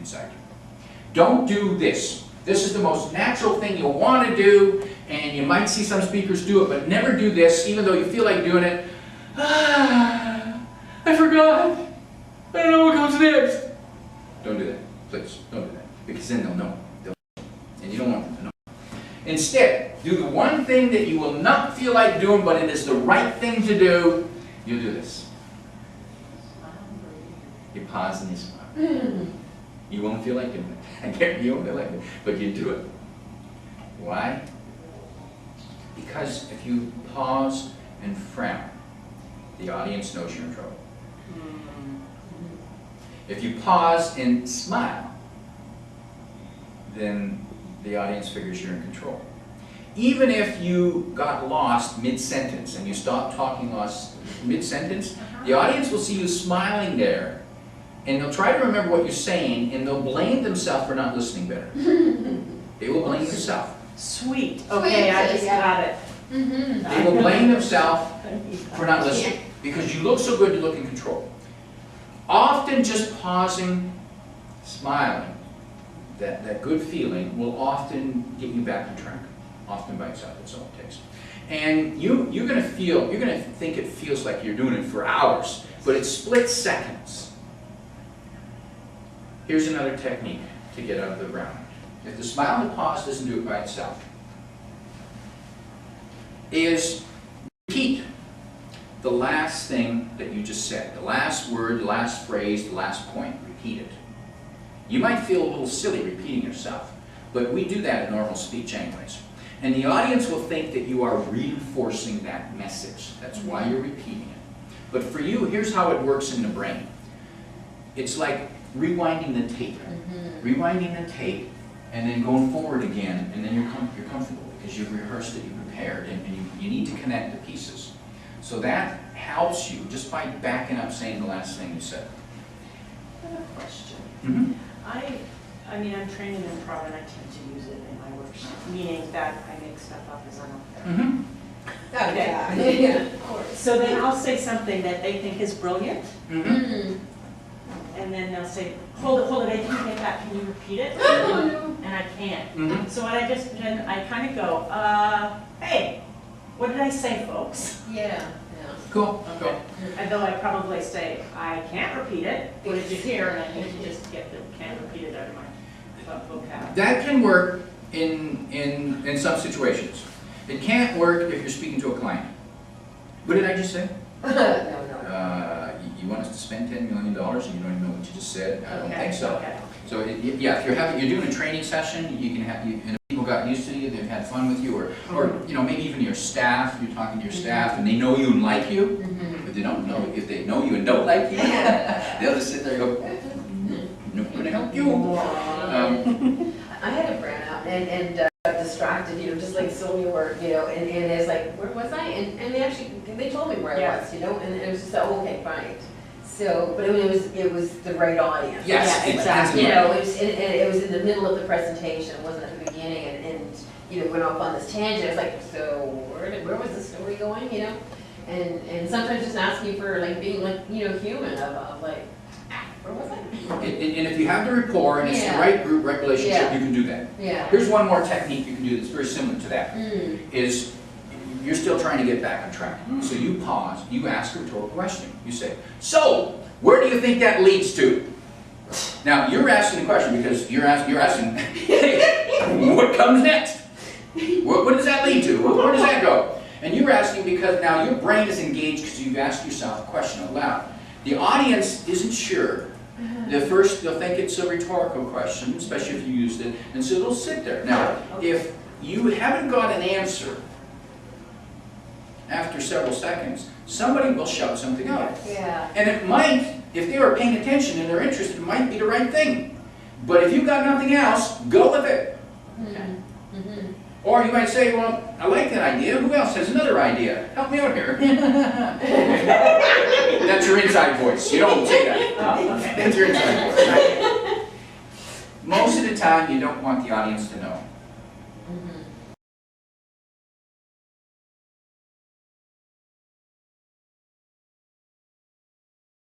inside you. Don't do this. This is the most natural thing you'll want to do, and you might see some speakers do it, but never do this, even though you feel like doing it. Ah, I forgot. I don't know what comes next. Don't do that. Please, don't do that. Because then they'll know. And you don't want them to know. Instead, do the one thing that you will not feel like doing, but it is the right thing to do. You'll do this. You pause and you smile. You won't feel like doing it. I guarantee you won't feel like it, but you do it. Why? Because if you pause and frown, the audience knows you're in trouble. If you pause and smile, then the audience figures you're in control. Even if you got lost mid-sentence and you stopped talking lost mid-sentence, the audience will see you smiling there, and they'll try to remember what you're saying, and they'll blame themselves for not listening better. They will blame themselves. Sweet. Okay, I just got it. They will blame themselves for not listening because you look so good, you look in control. Often just pausing, smiling, that good feeling will often get you back on track. Often by itself, that's all it takes. And you're going to think it feels like you're doing it for hours, but it's split seconds. Here's another technique to get out of the brownout. If the smile and pause doesn't do it by itself, is repeat the last thing that you just said, the last word, the last phrase, the last point. Repeat it. You might feel a little silly repeating yourself, but we do that in normal speech anyways. And the audience will think that you are reinforcing that message. That's why you're repeating it. But for you, here's how it works in the brain. It's like rewinding the tape. Rewinding the tape and then going forward again, and then you're comfortable because you've rehearsed it, you've prepared, and you need to connect the pieces. So that helps you just by backing up saying the last thing you said. I have a question. I mean, I'm trained in improv and I tend to use it in my work, meaning that I make stuff up as I'm up there. Okay. Yeah, of course. So then I'll say something that they think is brilliant, and then they'll say, hold it, I didn't get that, can you repeat it? And I can't. So what I kind of go, hey, what did I say, folks? Yeah. Cool. Okay. And though I probably say, I can't repeat it, what did you hear? And I need to just get the can't repeat it out of my vocab. That can work in some situations. It can't work if you're speaking to a client. What did I just say? No. You want us to spend $10 million and you don't even know what you just said? I don't think so. Okay. So yeah, if you're doing a training session, you can have and people got used to you, they've had fun with you, or you know, maybe even your staff. You're talking to your staff and they know you and like you, but they don't know if they know you and don't like you. They'll just sit there and go, "Not going to help you." I had a brownout and got distracted, just like so you were, and it's like, where was I? And they told me where I was, and it was just like, oh, okay, fine. So, but it was the right audience. Yes, exactly. It was in the middle of the presentation. It wasn't at the beginning, and went off on this tangent. I was like, so where was the story going? And sometimes just asking for like being like human of like, where was I? And if you have the rapport and it's the right group, right relationship, you can do that. Yeah. Here's one more technique you can do that's very similar to that. Is you're still trying to get back on track. So you pause, you ask a rhetorical question. You say, so, where do you think that leads to? Now, you're asking the question because you're asking, hey, what comes next? What does that lead to? Where does that go? And you're asking because now your brain is engaged because you've asked yourself a question out loud. The audience isn't sure. First, they'll think it's a rhetorical question, especially if you used it, and so they'll sit there. Now, if you haven't got an answer after several seconds, somebody will shout something out. Yeah. And it might, if they are paying attention and they're interested, it might be the right thing. But if you've got nothing else, go with it. Okay. Or you might say, well, I like that idea. Who else has another idea? Help me out here. That's your inside voice. You don't say that. That's your inside voice. Most of the time, you don't want the audience to know.